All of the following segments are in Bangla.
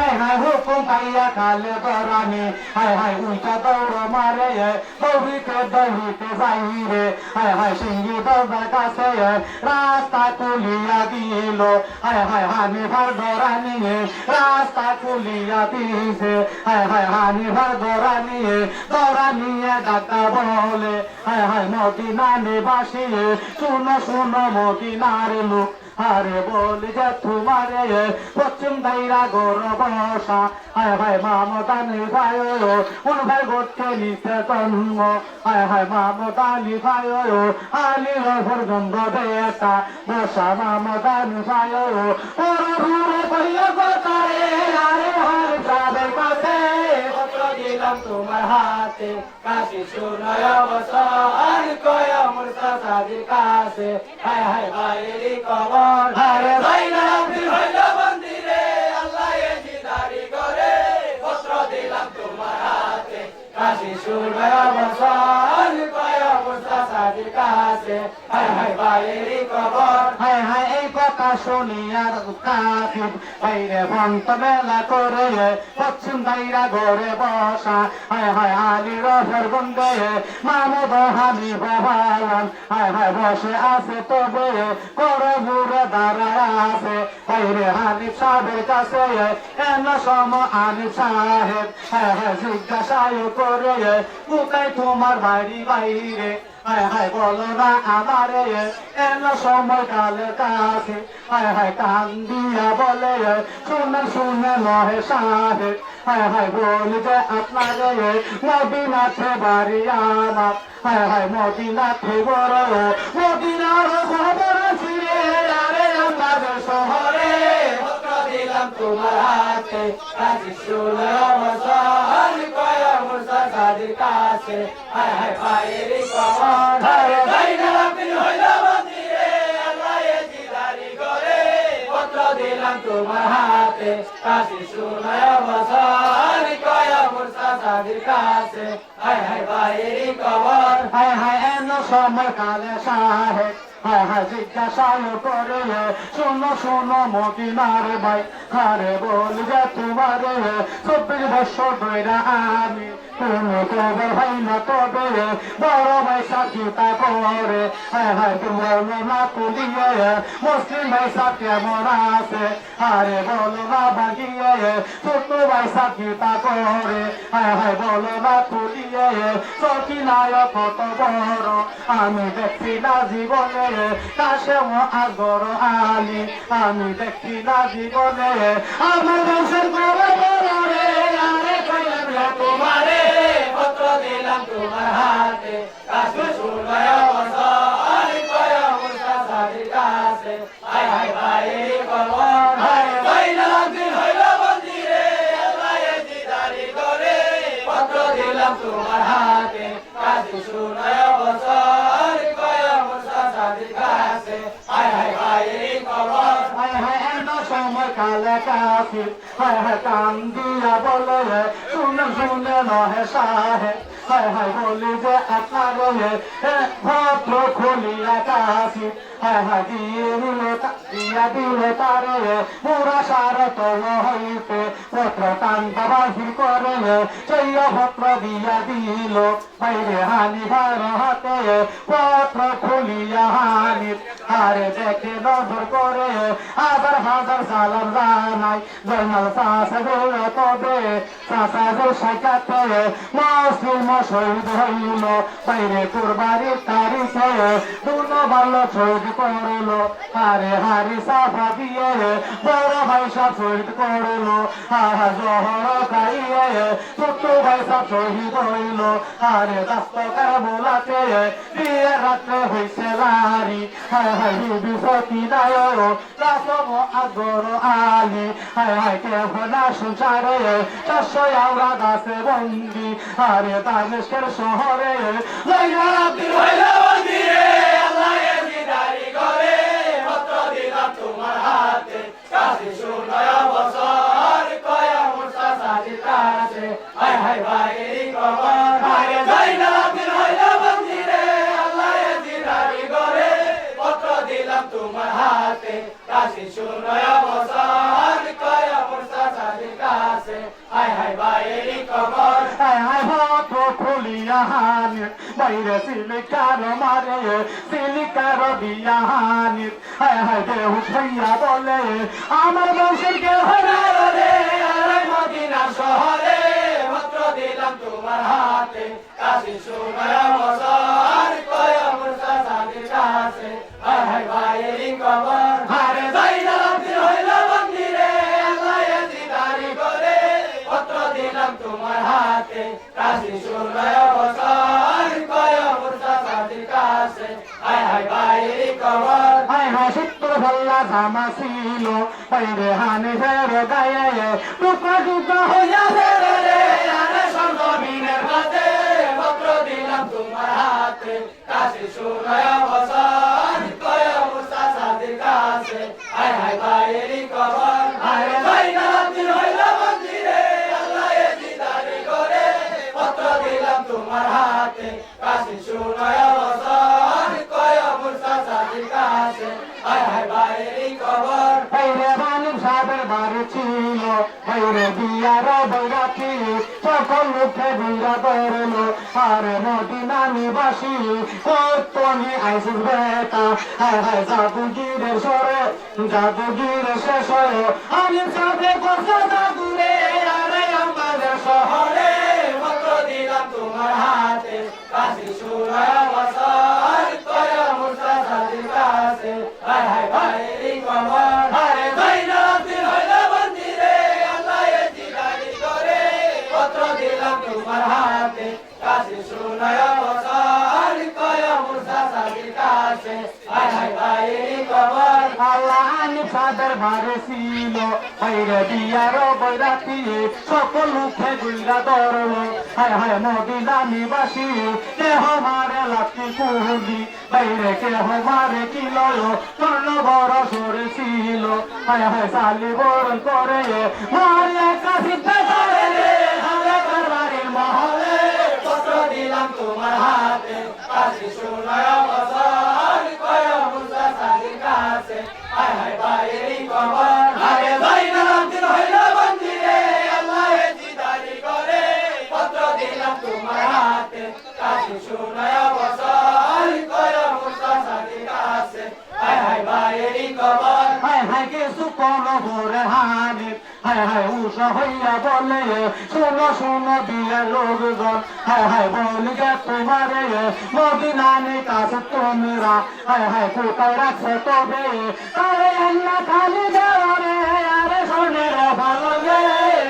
হায় হায় হুকুম পাইয়া কালে দরানি হায় হায় উল্টা দৌড় মারে দৌড়িতে যাই রে হায় হায় সিংহি দরবার কাছে রাস্তা খুলিয়া দিল হায় হায় হানিফার দরানি রাস্তা খুলিয়া দিছে হায় হায় হানিফার দরানি ডাকা বলে হায় হায় মদিনা নিবাসী শুনো শুনো মদিনার লোক আরে বল যে তোমারে পশ্চিম দাইরা গৌরব বসা হায় হায় মামদানি ভাই কোন ভাই গোটে নিতে জন্ম হায় হায় মামদানি ভাই আলি রফর গঙ্গ বেটা বসা মামদানি ভাই ওরা ঘুরে কইয়া গোটারে আরে হার সাদের কাছে পত্র দিলাম তোমার হাতে কাশি শুনয় অবসর কয় মুর্শিদ সাদির কাছে হায় হায় ভাইরি কবর আরে যাইলাম হইল মন্দিরে আল্লাহ জিদারি করে পত্র দিলাম তোমার হাতে কাশি শুনয় অবসর কয় মুর্শিদ সাদির কাছে হায় হায় ভাইরি কবর হায় হায় এই কথা শুনিয়া কাফির বাইরে ভন্ত মেলা করে পশ্চিম দাইরা ঘরে বসা হায় হায় আলী রফের গঙ্গে মামুদ হানিফ ভালান হায় হায় বসে আছে তবে করে ঘুরে দাঁড়ায় আছে বাইরে হানিফ সাহেবের কাছে এন সম হানিফ সাহেব হায় হায় জিজ্ঞাসায় করে কোথায় তোমার বাড়ি বাইরে হায় হায় বলো না আমারে এন সময় কালে কাছে হায় হায় কান্দিয়া বলে শুনে শুনে নহে সাহেব হায় হায় বলি যে আপনারে মদিনাতে বাড়ি আমার হায় হায় মদিনাতে বড় মদিনার খবর ফিরে আরে আমাদের শহরে পত্র দিলাম তোমার হাতে কাজী শুনে অবসর কয় মুর্শিদ সাদির কাছে হায় হায় ভাইরি কবর হায় যাইলাম হইল মন্দিরে আল্লাহ জিদারি করে পত্র দিলাম তোমার হাতে কাজী শুনে অবসর কয় মুর্শিদ সাদির কাছে হায় হায় ভাইরি কবর হায় হায় এন সময় কালে সাহেব হায় হায় জিজ্ঞাসায় করে শোনো শোনো মদিনার ভাই আরে বল যে তোমারে 24 বছর ধরে আমি তুমি কবে ভাই না তবে বড় ভাই সাকিতা করে হায় হায় তোমার না তুলিয়ে মুসলিম ভাই সাথ কেমন আছে আরে বলো না ভাগিয়ে ছোট ভাই সাকিতা করে হায় হায় বলো না তুলিয়ে চকি নায়ক কত বড় আমি দেখছি না জীবনে কাশে আগর আলী আমি দেখছি না জীবনে আমার বংশের বড় বড় রে আরে কইলাম তোমারে পত্র দিলাম তোমার হাতে কাশে শুনয় অবসর কয় মুর্শিদ সাদির কাছে হায় হায় ভাইরি কবর হায় যাইলাম হইল মন্দিরে আল্লাহ জিদারি করে পত্র দিলাম তোমার হাতে কাশে শুনয় অবসর কয় মুর্শিদ সাদির কাছে হায় হায় ভাইরি কবর হায় হায় এন সময় কালে কাফির হায় হায় কান্দিয়া বলে শুনে শুনে নহে সাহেব হায় হায় বলি যে আপনারে ভদ্র খুলিয়া কাশি হায় হায় দিয়া দিলে তারে পুরা সার তল হইতে পত্র টানটা বাহির করে সেই পত্র দিয়া দিল বাইরে হানিফার হাতে পত্র খুলিয়া হানিফ আরে দেখে নজর করে হাজার হাজার সালাম জানাই জয়নাল সাহেবের তবে সাসাজের সাক্ষাতে মুসলিম শহীদ হইল বাইরে কুরবানির তারিখে দুনো ভালো শহীদ করল আরে হারি সাফা দিয়ে বড় ভাই সব শহীদ করল আহা জহর খাইয়ে ছোট ভাই সব শহীদ হইল আরে দাস্তকার বোলাতে বিয়ে রাত্রে হইছে লারি হায় হায় বিবি সতী নায়ক রাসম আগর আলী হায় হায় কেহ না সংসারে 400 আওরা দাসে বন্দি আরে দামেস্কের শহরে যাইলাম হইল মন্দিরে আল্লাহ জিদারি করে পত্র দিলাম তোমার হাতে কাশি শুনয় অবসর কয় মুর্শিদ সাদির কাছে হায় হায় ভাইরি কবর হায় যাইলাম হইল মন্দিরে আল্লাহ জিদারি করে পত্র দিলাম তোমার হাতে কাশি শুনয় অবসর কয় মুর্শিদ সাদির কাছে কাছে হায় হায় বাইরে কবর হায় হায় হাত খুলিয়া হানি বাইরে সিলিকার মারে সিলিকার দিয়া হানি হায় হায় দেহ ভাইয়া বলে আমার বংশের কেউ রে আরে মদিনা শহরে পত্র দিলাম তোমার হাতে কাশি সুনয়া বছর কয় মুর্শা সাদের কাছে হায় হায় বাইরে কবর হারে যাইলাম দিন হইল মন্দিরে আল্লাহ দিদারি করে পত্র দিলাম তোমার হাতে কাশি সুনয়া বছর কয় মুর্শা সাদের কাছে হায় হায় বাইরে কবর হায় হায় সূত্র ভল্লা ধামা ছিল বাইরে হানি ফের গায়ে টুকা টুকা হইয়া ফেরে রে আরে সর্বমিনের হাতে পত্র দিলাম তোমার হাতে কাশি সুনয়া বছর কয় মুর্শা সাদের কাছে হায় হায় বাইরে কবর হায় যাইলাম দিন হইল মন্দিরে আল্লাহ দিদারি করে পত্র দিলাম তোমার হাতে কাশি সুনয়া বছর কয় মুর্শা সাদের কাছে হায় হায় বাইরে কবর বাইরে বানির সাদের বাড়ি ছিল বাইরে বিয়ার বৈরাতি সকল মুখে বিরা ধরলো আরে মদিনা নিবাসী কতনি আইসিস বেটা হায় হায় জাদুগিরের সরে জাদুগিরের শেষ হয়ে আমি সাথে কথা জাদুরে আরে আমাদের শহরে পত্র দিলাম তোমার হাতে কাশি সুনয়া বছর কয় মুর্শা সাদের কাছে হায় হায় বাইরে কবর হায় যাইলাম দিন হইল মন্দিরে আল্লাহ দিদারি করে পত্র দিলাম তোমার হাতে কাশি সুনয়া বছর কয় মুর্শা সাদের কাছে হায় হায় বাইরে কবর আল্লাহ আনি সাদের ভারে ছিল বাইরে বিয়ার বৈরাতি সকল মুখে গুইরা ধরলো হায় হায় মদিনা নিবাসী কেহ মারে লাঠি কুহুলি বাইরে কেহ মারে কি লয় স্বর্ণ বড় সরে ছিল হায় হায় সালি বরণ করে মারিয়া কাশি ধরে রে হালে কারবারের মহলে পত্র দিলাম তোমার হাতে কাশি সুনয়া বছর কয় মুর্শা সাদের কাছে হায় হায় বাইরে কবর হায় যাইলাম দিন হইল মন্দিরে আল্লাহ দিদারি করে পত্র দিলাম তোমার হাতে কাশি সুনয়া বছর কয় মুর্শা সাদের কাছে হায় হায় বাইরে কবর হায় হায় কিছু কোন ভোরে হানি হায় হায় উষা হইয়া বলে শোনো শোনো বিয়ের লোকজন হায় হায় বলি গে তোমারে মদিনানি কাছে তোমরা হায় হায় কোথায় রাখছে তবে তারে আল্লাহ খালি দেওয়ারে আরে শোনের ভালো গে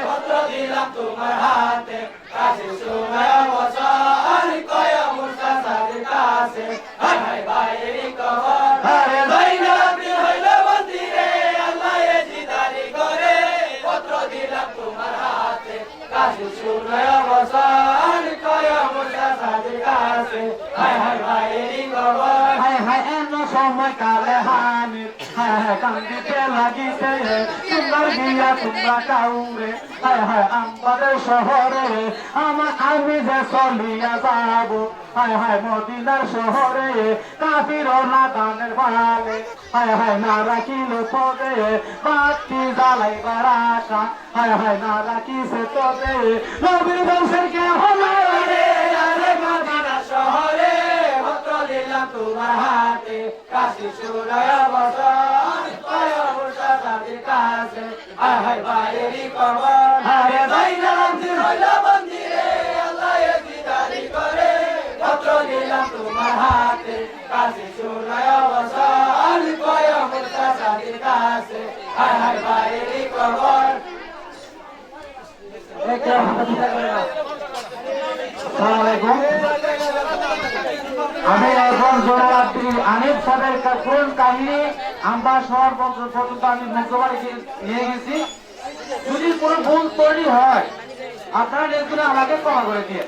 পত্র দিলাম তোমার হাতে কাশি সুনয়া বছর কয় মুর্শা সাদের কাছে হায় হায় বাইরে কবর আরে যাইলাম দিন হইল মন্দিরে আল্লাহ দিদারি করে পত্র দিলাম তোমার হাতে কাশি সুনয়া বছর কয় মুর্শা সাদের কাছে হায় হায় বাইরে কবর হায় হায় এন সময় কালে হানি হায় হায় কান্দিতে লাগিতে সুন্দর গিয়া তোমরা কাউরে হায় হায় আমাদের শহরে আমি যে চলিয়া যাব হায় হায় মদিনার শহরে কাফির না দানের ভালে হায় হায় না রাখিল তবে বাতি জ্বালাইবার আশা হায় হায় না রাখিছে তবে নবীর বংশের কেহ রে আরে মদিনা শহরে পত্র দিলাম তোমার হাতে কাশি সুনয়া বছর কয় মুর্শা সাদের কাছে হায় হায় বাইরে কবর হায় যাইলাম দিন হইল মন্দিরে আল্লাহ দিদারি করে পত্র দিলাম তোমার হাতে কাশি সুনয়া বছর কয় মুর্শা সাদের কাছে হায় হায় বাইরে কবর আমি এখন জোড়ারাত্রি আনিফ সাহেবের কোন কাহিনী আমরা শহর পর্যন্ত আমি মুখ্যবাড়ি নিয়ে গেছি যদি কোনো ভুল তৈরি হয় আপনারা দেখুন আমাকে ক্ষমা করে দিয়ে